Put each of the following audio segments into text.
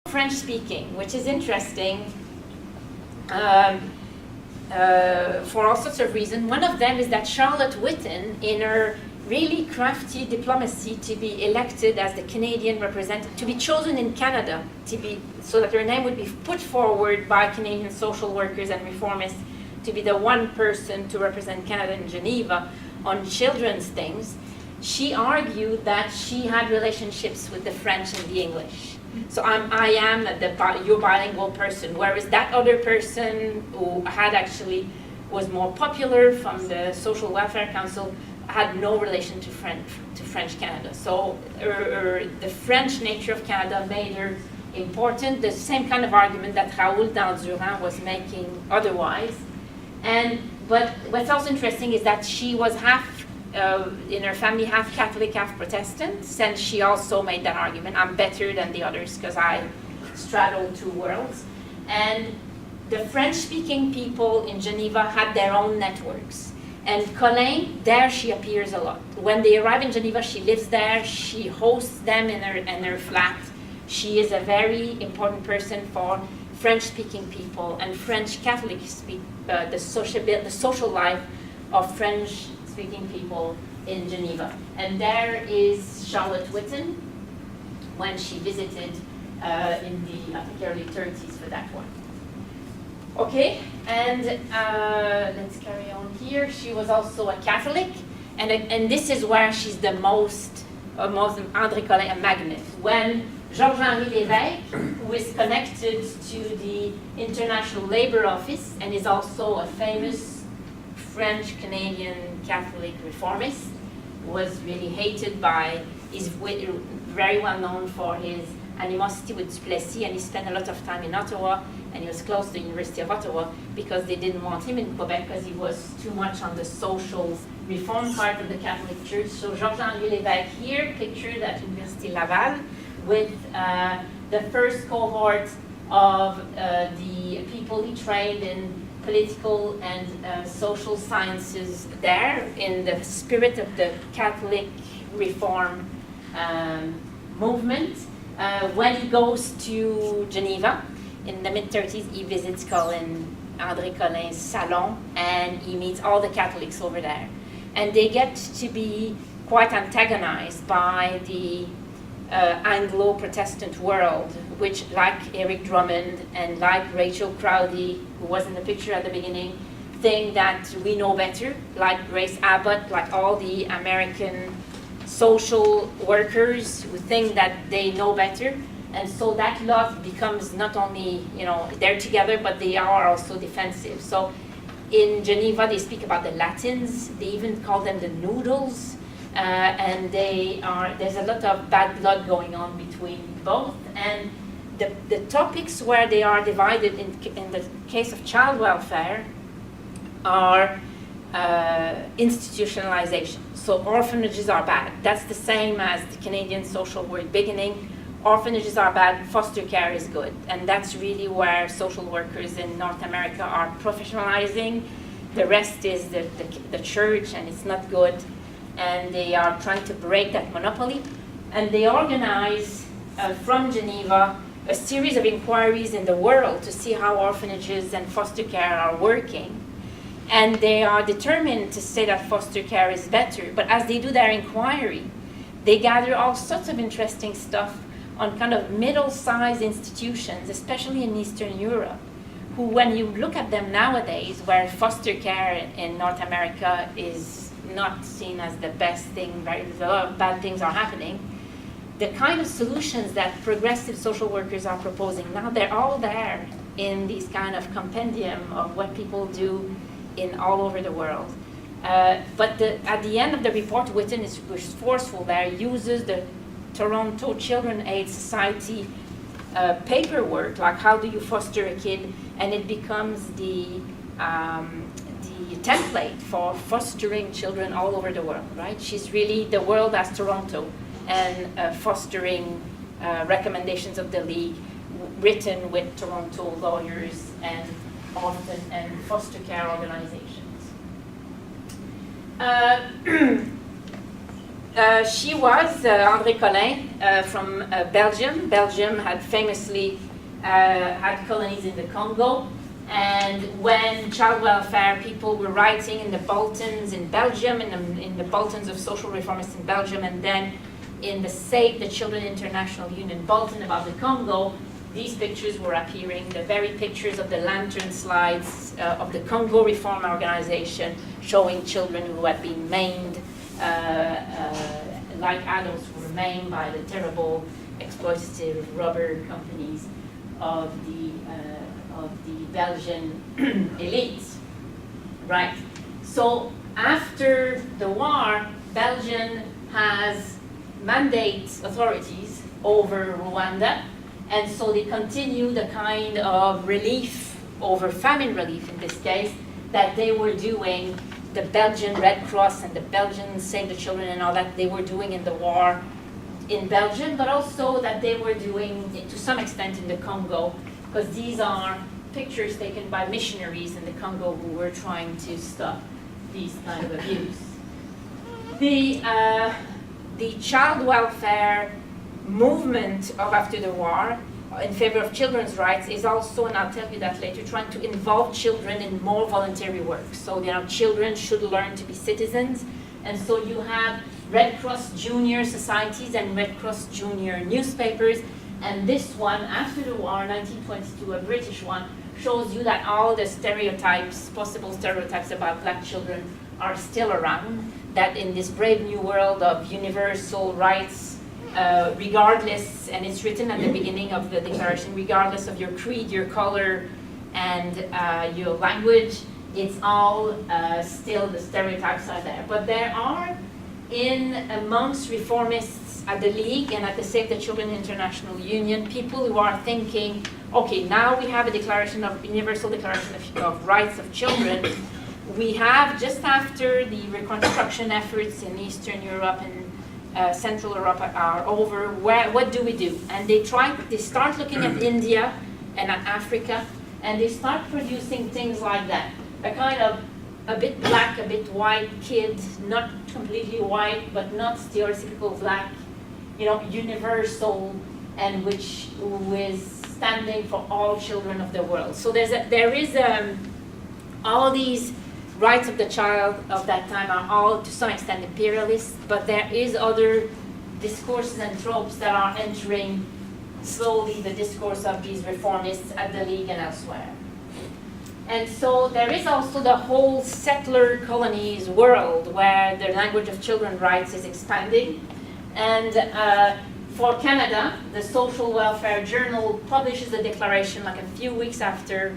French speaking, which is interesting for all sorts of reasons. One of them is that Charlotte Whitten, in her really crafty diplomacy to be elected as the Canadian representative, to be chosen in Canada, so that her name would be put forward by Canadian social workers and reformists to be the one person to represent Canada in Geneva on children's things. She argued that she had relationships with the French and the English. So I am your bilingual person, whereas that other person who was more popular from the Social Welfare Council had no relation to French Canada. So the French nature of Canada made her important, the same kind of argument that Raoul Dandurand was making otherwise. But what's also interesting is that she was in her family, half Catholic, half Protestant, and she also made that argument. I'm better than the others because I straddle two worlds. And the French-speaking people in Geneva had their own networks. And Colin, there she appears a lot. When they arrive in Geneva, she lives there. She hosts them in her flat. She is a very important person for French-speaking people and French Catholic the social life of French-speaking people in Geneva. And there is Charlotte Whitten when she visited in the, I think, early 30s for that one. Okay, and let's carry on here. She was also a Catholic, and this is where she's the most Andrée Colin, a magnet. When Georges-Henri Lévesque, who is connected to the International Labour Office and is also a famous French-Canadian Catholic reformist, was really hated by, is very well known for his animosity with Duplessis, and he spent a lot of time in Ottawa, and he was close to the University of Ottawa because they didn't want him in Quebec because he was too much on the social reform part of the Catholic Church. So Georges-Henri Lévesque here, pictured at Université Laval, with the first cohort of the people he trained in political and social sciences there, in the spirit of the Catholic reform movement. When he goes to Geneva in the mid-30s, he visits Andrée Colin's salon, and he meets all the Catholics over there. And they get to be quite antagonized by the Anglo-Protestant world, which, like Eric Drummond and like Rachel Crowley, who was in the picture at the beginning, think that we know better, like Grace Abbott, like all the American social workers who think that they know better. And so that love becomes not only, they're together, but they are also defensive. So in Geneva, they speak about the Latins. They even call them the noodles. And there's a lot of bad blood going on between both. And the topics where they are divided in the case of child welfare are institutionalization. So orphanages are bad. That's the same as the Canadian social work beginning. Orphanages are bad, foster care is good. And that's really where social workers in North America are professionalizing. The rest is the church, and it's not good. And they are trying to break that monopoly. And they organize from Geneva a series of inquiries in the world to see how orphanages and foster care are working. And they are determined to say that foster care is better. But as they do their inquiry, they gather all sorts of interesting stuff on kind of middle-sized institutions, especially in Eastern Europe, who, when you look at them nowadays, where foster care in North America is not seen as the best thing, a lot of bad things are happening, the kind of solutions that progressive social workers are proposing now, they're all there in these kind of compendium of what people do in all over the world. But at the end of the report, Whitten is forceful there, uses the Toronto Children Aid Society paperwork, like how do you foster a kid, and it becomes the template for fostering children all over the world, right? She's really the world as Toronto, and fostering recommendations of the League written with Toronto lawyers and orphan and foster care organizations. she was Andrée Colin from Belgium. Belgium had famously had colonies in the Congo. And when child welfare people were writing in the bulletins in Belgium, in the bulletins of social reformists in Belgium, and then in the Save the Children International Union bulletin about the Congo, these pictures were appearing, the very pictures of the lantern slides of the Congo Reform Organization showing children who had been maimed like adults were maimed by the terrible exploitative rubber companies of the Belgian elites, right? So after the war, Belgium has mandate authorities over Rwanda, and so they continue the kind of relief, over famine relief in this case, that they were doing, the Belgian Red Cross and the Belgian Save the Children and all that they were doing in the war in Belgium, but also that they were doing to some extent in the Congo, because these are pictures taken by missionaries in the Congo who were trying to stop these kind of abuse. The child welfare movement of after the war in favor of children's rights is also, and I'll tell you that later, trying to involve children in more voluntary work. So children should learn to be citizens, and so you have Red Cross Junior societies and Red Cross Junior newspapers. And this one, after the war, 1922, a British one, shows you that all the stereotypes, possible stereotypes about black children are still around, that in this brave new world of universal rights, regardless, and it's written at the beginning of the declaration, regardless of your creed, your color, and your language, it's all still the stereotypes are there. But there are, amongst reformists at the League and at the Save the Children International Union, people who are thinking, okay, now we have a declaration of Universal Declaration of Rights of Children. We have, just after the reconstruction efforts in Eastern Europe and Central Europe are over, what do we do? And they start looking at India and at Africa, and they start producing things like that. A kind of a bit black, a bit white kid, not completely white, but not stereotypical black, universal, and who is standing for all children of the world. So there is all these rights of the child of that time are all to some extent imperialist, but there is other discourses and tropes that are entering slowly the discourse of these reformists at the League and elsewhere. And so there is also the whole settler colonies world where the language of children's rights is expanding. And for Canada, the Social Welfare Journal publishes a declaration like a few weeks after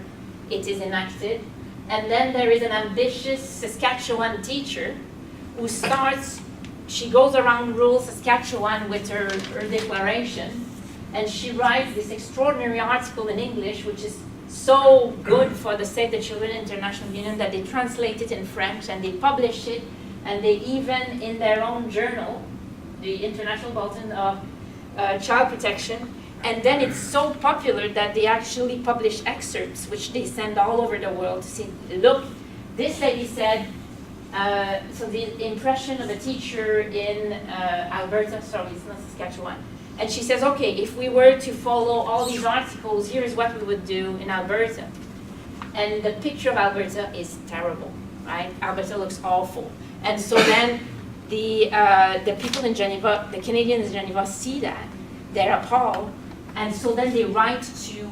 it is enacted. And then there is an ambitious Saskatchewan teacher who she goes around rural Saskatchewan with her declaration, and she writes this extraordinary article in English, which is so good for the Save the Children International Union that they translate it in French and they publish it, and they even, in their own journal, the International Bulletin of Child Protection, and then it's so popular that they actually publish excerpts, which they send all over the world to see, look, this lady said, so the impression of a teacher in Alberta, sorry, it's not Saskatchewan, and she says, okay, if we were to follow all these articles, here's what we would do in Alberta. And the picture of Alberta is terrible, right? Alberta looks awful. And so then the people in Geneva, the Canadians in Geneva see that, they're appalled, and so then they write to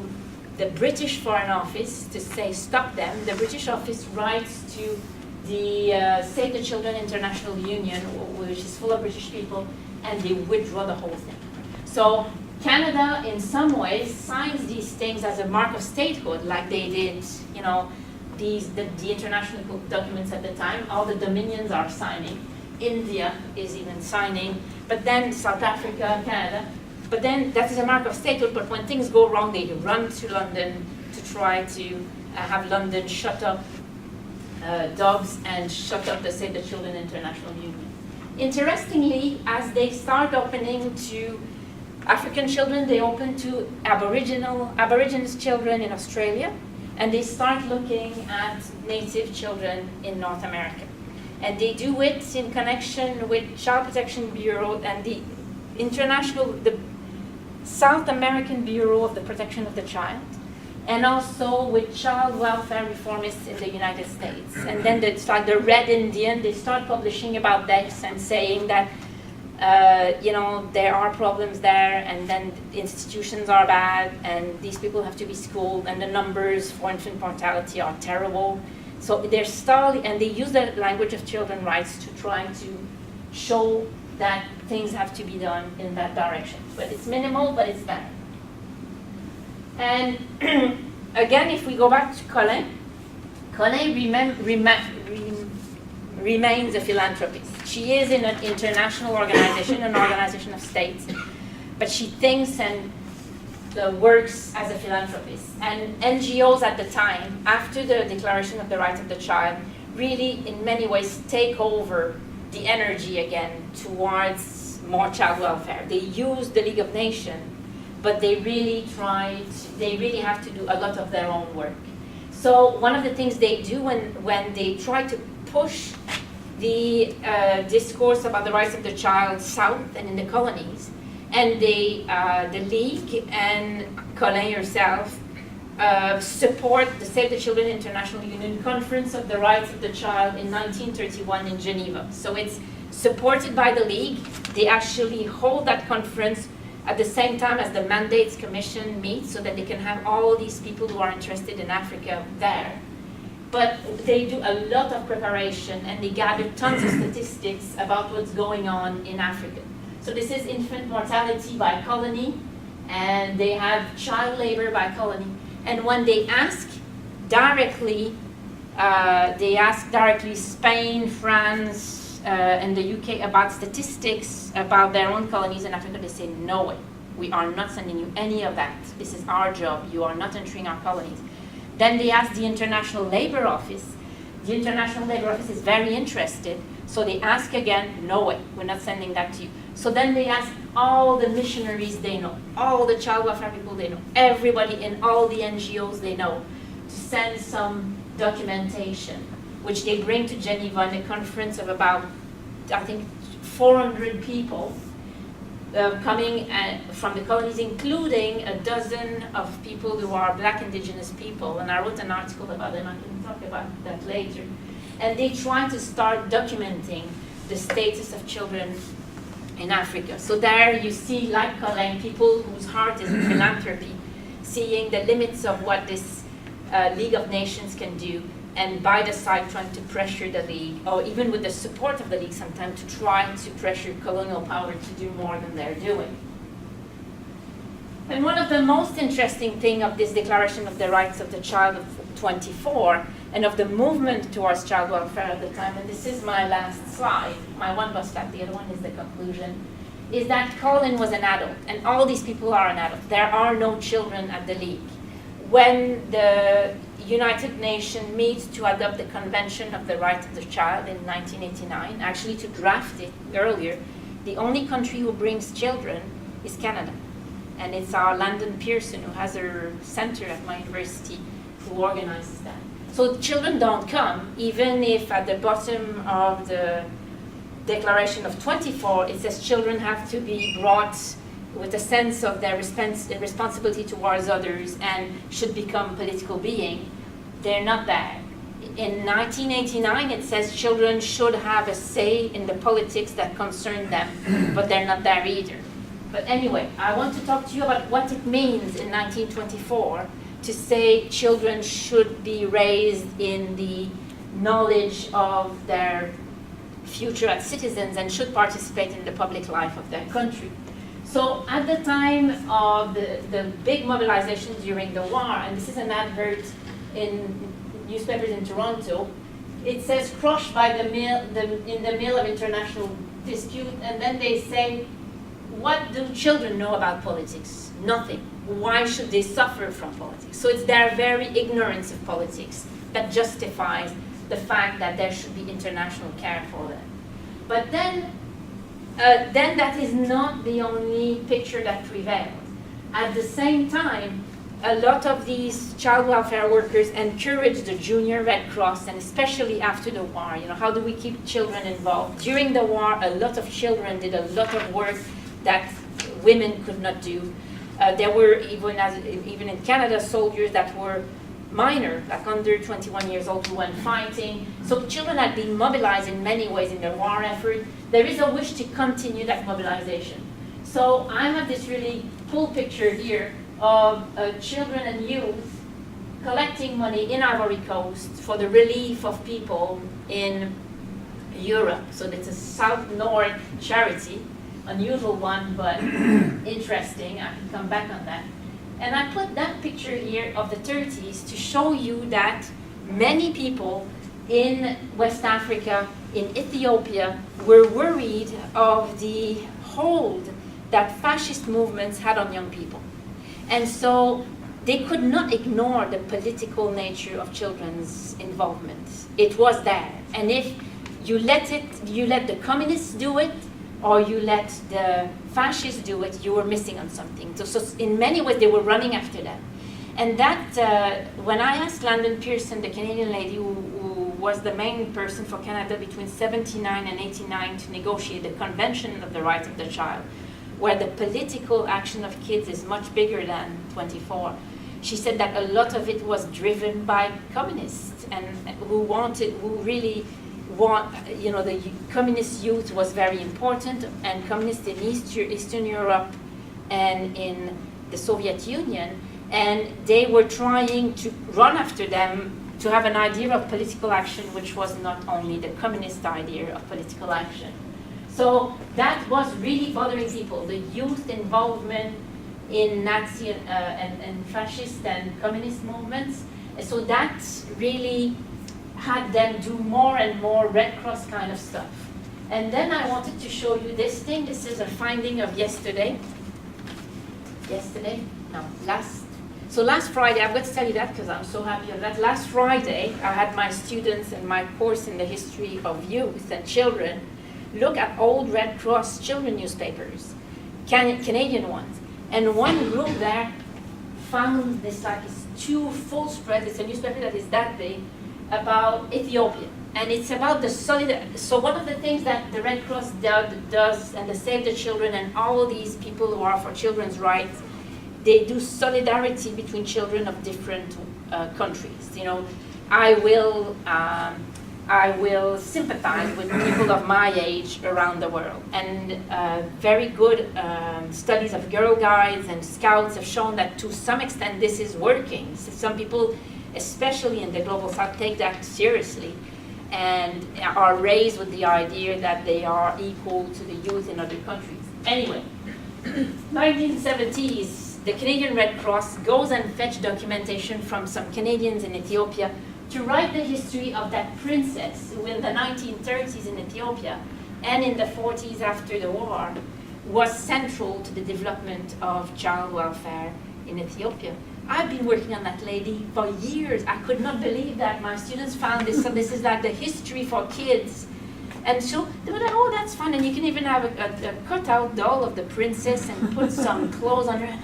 the British Foreign Office to say, stop them. The British office writes to the Save the Children International Union, which is full of British people, and they withdraw the whole thing. So Canada, in some ways, signs these things as a mark of statehood, like they did, the international documents at the time. All the dominions are signing. India is even signing, but then South Africa, Canada. But then that is a mark of statehood, but when things go wrong, they run to London to try to have London shut up dogs and shut up the Save the Children International Union. Interestingly, as they start opening to African children, they open to Aborigines children in Australia, and they start looking at native children in North America. And they do it in connection with Child Protection Bureau and the South American Bureau of the Protection of the Child, and also with child welfare reformists in the United States. And then it's like the Red Indian, they start publishing about this and saying that there are problems there, and then the institutions are bad, and these people have to be schooled, and the numbers for infant mortality are terrible. So they're stalling, and they use the language of children's rights to try to show that things have to be done in that direction. But it's minimal, but it's there. And again, if we go back to Colin, remains a philanthropist. She is in an international organization, an organization of states, but she thinks and works as a philanthropist. And NGOs at the time, after the Declaration of the Rights of the Child, really in many ways take over the energy again towards more child welfare. They use the League of Nations, but they really have to do a lot of their own work. So one of the things they do when they try to push the discourse about the rights of the child south and in the colonies, and the League and Colin herself support the Save the Children International Union Conference of the Rights of the Child in 1931 in Geneva. So it's supported by the League. They actually hold that conference at the same time as the Mandates Commission meets, so that they can have all these people who are interested in Africa there. But they do a lot of preparation, and they gather tons of statistics about what's going on in Africa. So this is infant mortality by colony, and they have child labor by colony. And when they ask directly Spain, France, and the UK about statistics about their own colonies in Africa, they say, no way, we are not sending you any of that. This is our job, you are not entering our colonies. Then they ask the International Labour Office. The International Labour Office is very interested, so they ask again, no way, we're not sending that to you. So then they ask all the missionaries they know, all the child welfare people they know, everybody in all the NGOs they know, to send some documentation, which they bring to Geneva in a conference of about, I think, 400 people coming from the colonies, including a dozen of people who are Black indigenous people. And I wrote an article about them, I can talk about that later. And they try to start documenting the status of children in Africa. So there you see, like Colin, people whose heart is in philanthropy, seeing the limits of what this League of Nations can do, and by the side trying to pressure the League, or even with the support of the League sometimes, to try to pressure colonial power to do more than they're doing. And one of the most interesting things of this Declaration of the Rights of the Child of 24, and of the movement towards child welfare at the time, and this is my last slide, my one was that, the other one is the conclusion, is that Colin was an adult, and all these people are an adult. There are no children at the League. When the United Nations meets to adopt the Convention of the Rights of the Child in 1989, actually to draft it earlier, the only country who brings children is Canada. And it's our Landon Pearson, who has her center at my university, who organizes that. So children don't come, even if at the bottom of the Declaration of 24, it says children have to be brought with a sense of their responsibility towards others and should become political being. They're not there. In 1989, it says children should have a say in the politics that concern them, but they're not there either. But anyway, I want to talk to you about what it means in 1924 to say children should be raised in the knowledge of their future as citizens and should participate in the public life of their country. So at the time of the big mobilization during the war, and this is an advert in newspapers in Toronto, it says crushed by in the middle of international dispute, and then they say, what do children know about politics? Nothing. Why should they suffer from politics? So it's their very ignorance of politics that justifies the fact that there should be international care for them. But then that is not the only picture that prevails. At the same time, a lot of these child welfare workers encouraged the Junior Red Cross, and especially after the war, how do we keep children involved? During the war, a lot of children did a lot of work that women could not do. There were, even in Canada, soldiers that were minor, like under 21 years old, who went fighting. So children had been mobilized in many ways in the war effort. There is a wish to continue that mobilization. So I have this really cool picture here of children and youth collecting money in Ivory Coast for the relief of people in Europe. So it's a South-North charity, unusual one, but interesting. I can come back on that. And I put that picture here of the 30s to show you that many people in West Africa, in Ethiopia, were worried of the hold that fascist movements had on young people. And so they could not ignore the political nature of children's involvement. It was there. And if you let the communists do it, or you let the fascists do it, you were missing on something. So in many ways, they were running after them. And that, when I asked Landon Pearson, the Canadian lady who was the main person for Canada between 79 and 89 to negotiate the Convention of the Rights of the Child, where the political action of kids is much bigger than 24, she said that a lot of it was driven by communists, and who really want, the communist youth was very important, and communists in Eastern Europe and in the Soviet Union, and they were trying to run after them to have an idea of political action which was not only the communist idea of political action. So that was really bothering people, the youth involvement in Nazi and fascist and communist movements. And so that really had them do more and more Red Cross kind of stuff. And then I wanted to show you this thing. This is a finding of last Friday, I've got to tell you that because I'm so happy of that. Last Friday, I had my students in my course in the history of youth and children look at old Red Cross children newspapers, Canadian ones. And one group there found this, it's 2 full spreads, it's a newspaper that is that big, about Ethiopia. And it's about the solidarity. So one of the things that the Red Cross does, and the Save the Children and all these people who are for children's rights, they do solidarity between children of different countries. I will sympathize with people of my age around the world. And very good studies of Girl Guides and Scouts have shown that to some extent this is working. So some people, especially in the Global South, take that seriously and are raised with the idea that they are equal to the youth in other countries. Anyway, 1970s, the Canadian Red Cross goes and fetch documentation from some Canadians in Ethiopia to write the history of that princess who in the 1930s in Ethiopia and in the 40s after the war was central to the development of child welfare in Ethiopia. I've been working on that lady for years. I could not believe that my students found this. So this is like the history for kids. And so they were like, oh, that's fun. And you can even have a cutout doll of the princess and put some clothes on her. And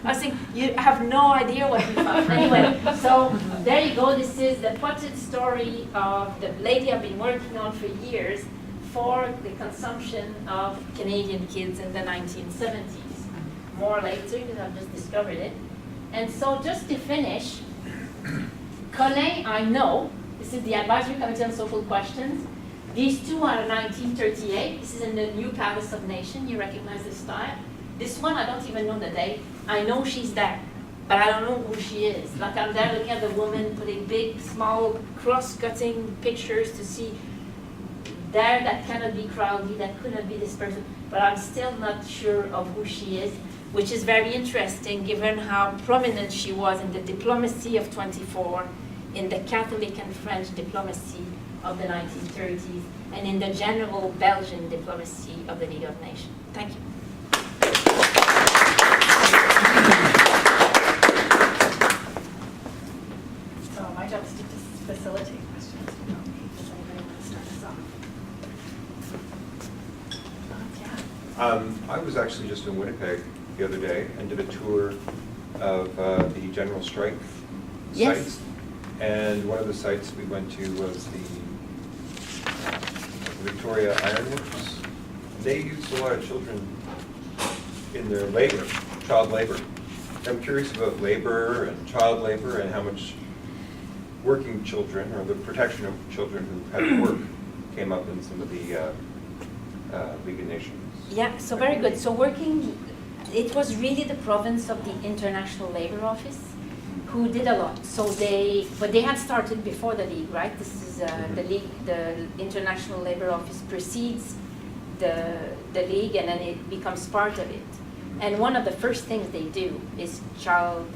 I was thinking, you have no idea what we found. Anyway, so there you go. This is the potted story of the lady I've been working on for years for the consumption of Canadian kids in the 1970s. More later, because I've just discovered it. And so just to finish, Colin, I know, this is the Advisory Committee on Social Questions. These two are 1938. This is in the New Palace of Nation. You recognize this style. This one, I don't even know the date. I know she's there, but I don't know who she is. Like I'm there looking at the woman putting big, small, cross-cutting pictures to see there that cannot be Crowley, that could not be this person, but I'm still not sure of who she is, which is very interesting given how prominent she was in the diplomacy of 24, in the Catholic and French diplomacy of the 1930s, and in the general Belgian diplomacy of the League of Nations. Thank you. So my job is to just facilitate questions. Does anybody want to start us off? I was actually just in Winnipeg the other day and did a tour of the general strike Yes. sites. And one of the sites we went to was the Victoria Ironworks. They used a lot of children in their labor, child labor. I'm curious about labor and child labor and how much working children or the protection of children who had to work came up in some of the League of Nations. Yeah, so very good. So working, it was really the province of the International Labour Office who did a lot. So but they had started before the League, right? This is the League, the International Labour Office precedes the League, and then it becomes part of it. And one of the first things they do is child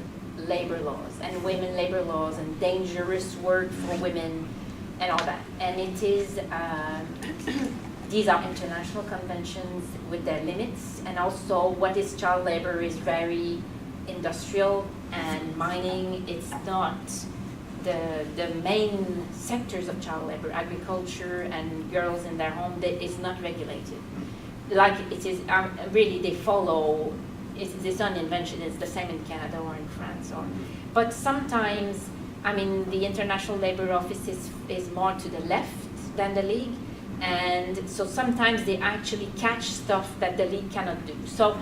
labor laws and women labor laws and dangerous work for women and all that. And it is, these are international conventions with their limits, and also what is child labor is very industrial and mining. It's not the main sectors of child labor, agriculture and girls in their home, that is not regulated. Like it is, really they follow, it's not an invention, it's the same in Canada or in France. But sometimes, I mean, the International Labour Office is more to the left than the League, and so sometimes they actually catch stuff that the League cannot do. So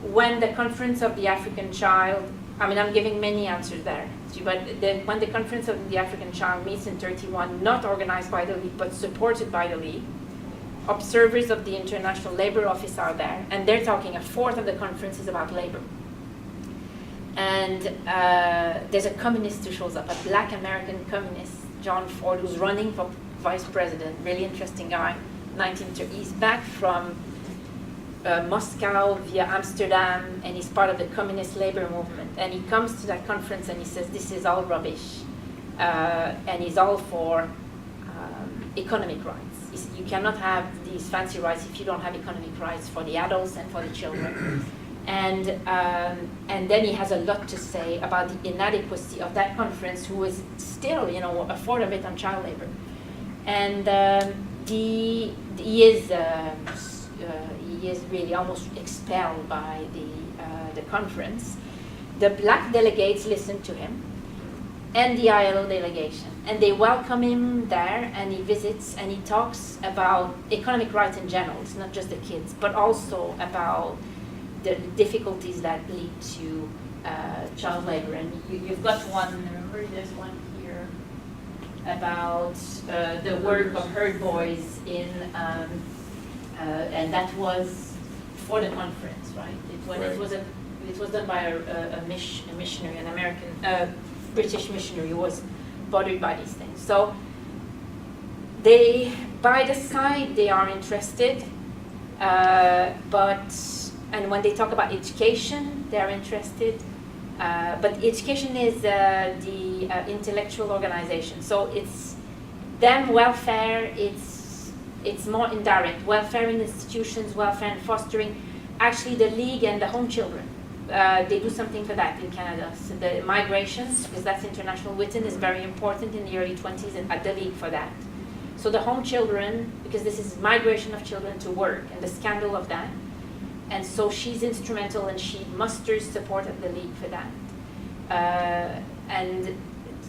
when the Conference of the African Child, I mean, I'm giving many answers there, but when the Conference of the African Child meets in 31, not organized by the League, but supported by the League, observers of the International Labour Office are there, and they're talking, a fourth of the conference is about labor. And there's a communist who shows up, a black American communist, John Ford, who's running for vice president, really interesting guy, 1930s. He's back from Moscow via Amsterdam, and he's part of the communist labor movement. And he comes to that conference and he says, this is all rubbish. And he's all for economic rights. He said, you cannot have these fancy rights if you don't have economic rights for the adults and for the children. And then he has a lot to say about the inadequacy of that conference, who is still, a fourth of it on child labor. And he is really almost expelled by the conference. The black delegates listen to him, and the ILO delegation, and they welcome him there, and he visits and he talks about economic rights in general. It's not just the kids, but also about the difficulties that lead to child labor. And you've got one, remember there's one here about the work of herd boys in, and that was for the conference, right? It was done by a missionary, an American, British missionary who was bothered by these things. So by the side, they are interested, and when they talk about education, they're interested. But education is the intellectual organization. So it's them welfare, it's more indirect. Welfare in institutions, welfare and fostering. Actually, the League and the home children, they do something for that in Canada. So the migrations, because that's international within, is very important in the early 20s and at the League for that. So the home children, because this is migration of children to work and the scandal of that. And so she's instrumental, and she musters support at the League for that. And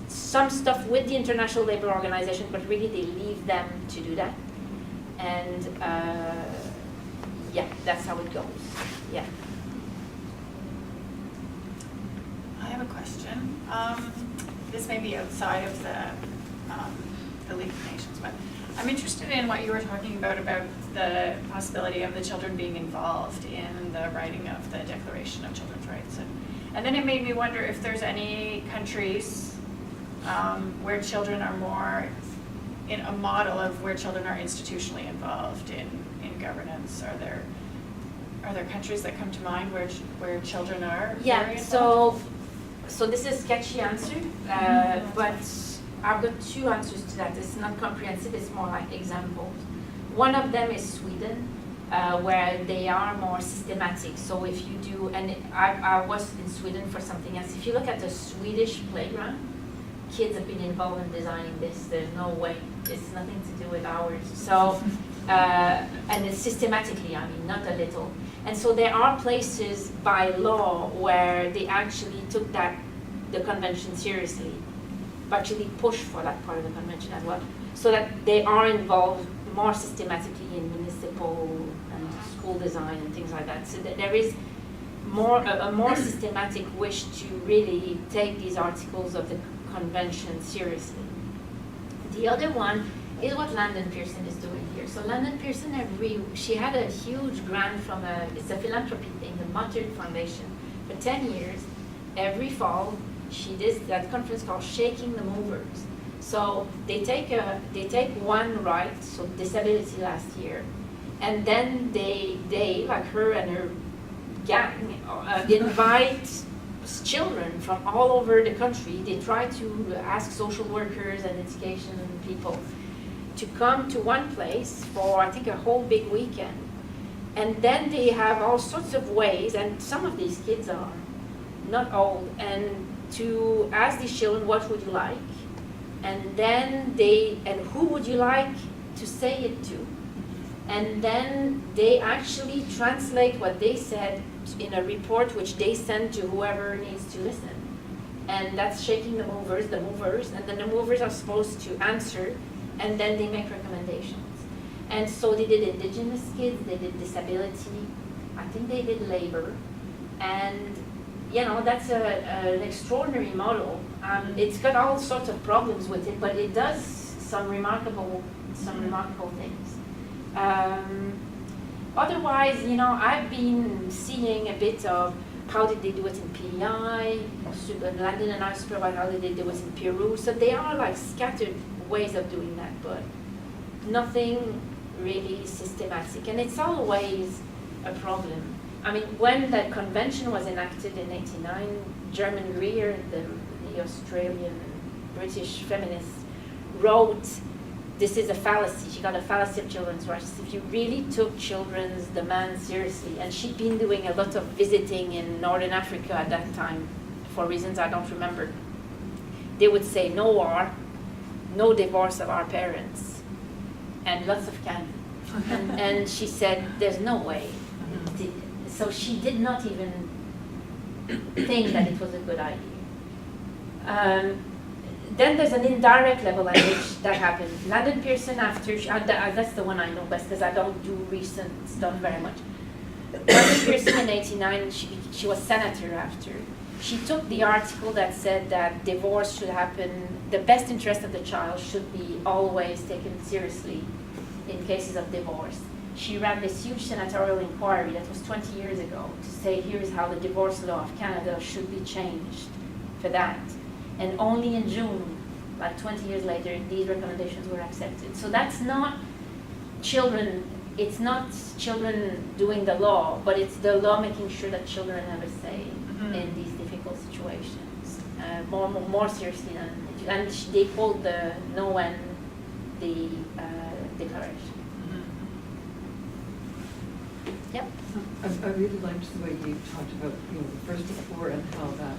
some stuff with the International Labour Organization, but really they leave them to do that. And yeah, that's how it goes. Yeah. I have a question. This may be outside of the League of Nations, but I'm interested in what you were talking about the possibility of the children being involved in the writing of the Declaration of Children's Rights. And then it made me wonder if there's any countries where children are more in a model of where children are institutionally involved in governance. Are there countries that come to mind where children are? Yeah. So this is a sketchy answer, but I've got two answers to that. It's not comprehensive. It's more like examples. One of them is Sweden, where they are more systematic. So if you do, and I was in Sweden for something else. If you look at the Swedish playground, kids have been involved in designing this. There's no way. It's nothing to do with ours. So, and it's systematically, I mean, not a little. And so there are places by law where they actually took the convention seriously, actually pushed for that part of the convention as well, so that they are involved more systematically in municipal and school design and things like that. So that there is a more systematic wish to really take these articles of the convention seriously. The other one is what Landon Pearson is doing here. So Landon Pearson, she had a huge grant from it's a philanthropy thing, the Muttered Foundation. For 10 years, every fall, she does that conference called Shaking the Movers. So they take one right, so disability last year, and then they like her and her gang invite children from all over the country. They try to ask social workers and education people to come to one place for, I think, a whole big weekend. And then they have all sorts of ways, and some of these kids are not old, and to ask these children, what would you like? And then and who would you like to say it to? And then they actually translate what they said in a report which they send to whoever needs to listen. And that's Shaking the Movers, and then the movers are supposed to answer, and then they make recommendations. And so they did indigenous kids, they did disability, I think they did labor, and that's an extraordinary model. It's got all sorts of problems with it, but it does some remarkable things. Otherwise, I've been seeing a bit of how did they do it in PEI, Landon and I supervise how did they do it in Peru. So they are like scattered ways of doing that, but nothing really systematic. And it's always a problem. I mean, when the convention was enacted in '89, German Greer, the Australian British feminist, wrote, this is a fallacy. She got a fallacy of children's rights. If you really took children's demands seriously, and she'd been doing a lot of visiting in Northern Africa at that time, for reasons I don't remember, they would say no war, no divorce of our parents, and lots of candy. And she said, there's no way. So she did not even think that it was a good idea. Then there's an indirect level at which that happened. Landon Pearson, that's the one I know best because I don't do recent stuff very much. Landon Pearson in '89, she was senator after. She took the article that said that divorce should happen, the best interest of the child should be always taken seriously in cases of divorce. She ran this huge senatorial inquiry that was 20 years ago to say here's how the divorce law of Canada should be changed for that. And only in June, like 20 years later, these recommendations were accepted. So that's not children, it's not children doing the law, but it's the law making sure that children have a say in these difficult situations, more seriously than, and they quote the NOAN, the declaration. Yep. I really liked the way you talked about the first war and how that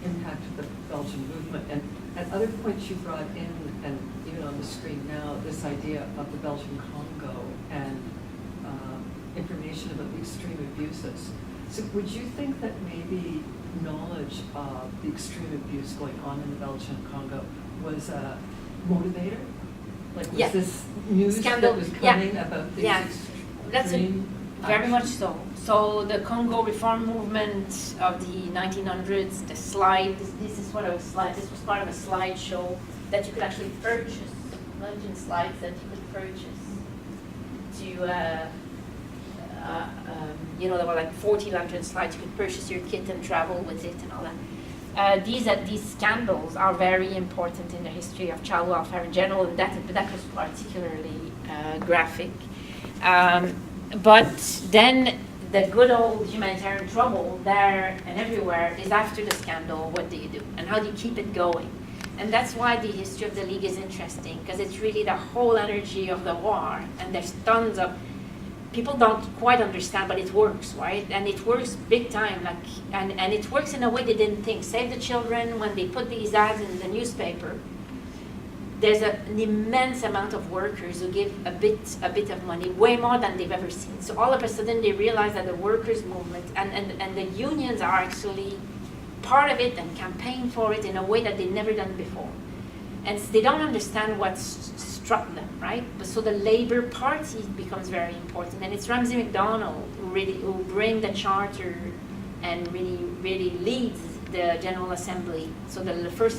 impacted the Belgian movement. And at other points you brought in, and even on the screen now, this idea of the Belgian Congo and information about the extreme abuses. So would you think that maybe knowledge of the extreme abuse going on in the Belgian Congo was a motivator? Like was this news Scandal. that was coming about these extreme Very much so. So the Congo reform movement of the 1900s, the slide, this is what a slide, this was part of a slideshow that you could actually purchase, Belgian slides that you could purchase to, there were like 40 lantern slides, you could purchase your kit and travel with it and all that. These scandals are very important in the history of child welfare in general, and that was particularly graphic. But then the good old humanitarian trouble there and everywhere is after the scandal, what do you do? And how do you keep it going? And that's why the history of the League is interesting, because it's really the whole energy of the war, and there's tons of, people don't quite understand, but it works, right? And it works big time, and it works in a way they didn't think. Save the Children, when they put these ads in the newspaper, there's an immense amount of workers who give a bit of money, way more than they've ever seen. So all of a sudden they realize that the workers' movement and the unions are actually part of it and campaign for it in a way that they've never done before. And they don't understand what's struck them, right? But so the Labour Party becomes very important, and it's Ramsay MacDonald who bring the charter and really leads the General Assembly. So the first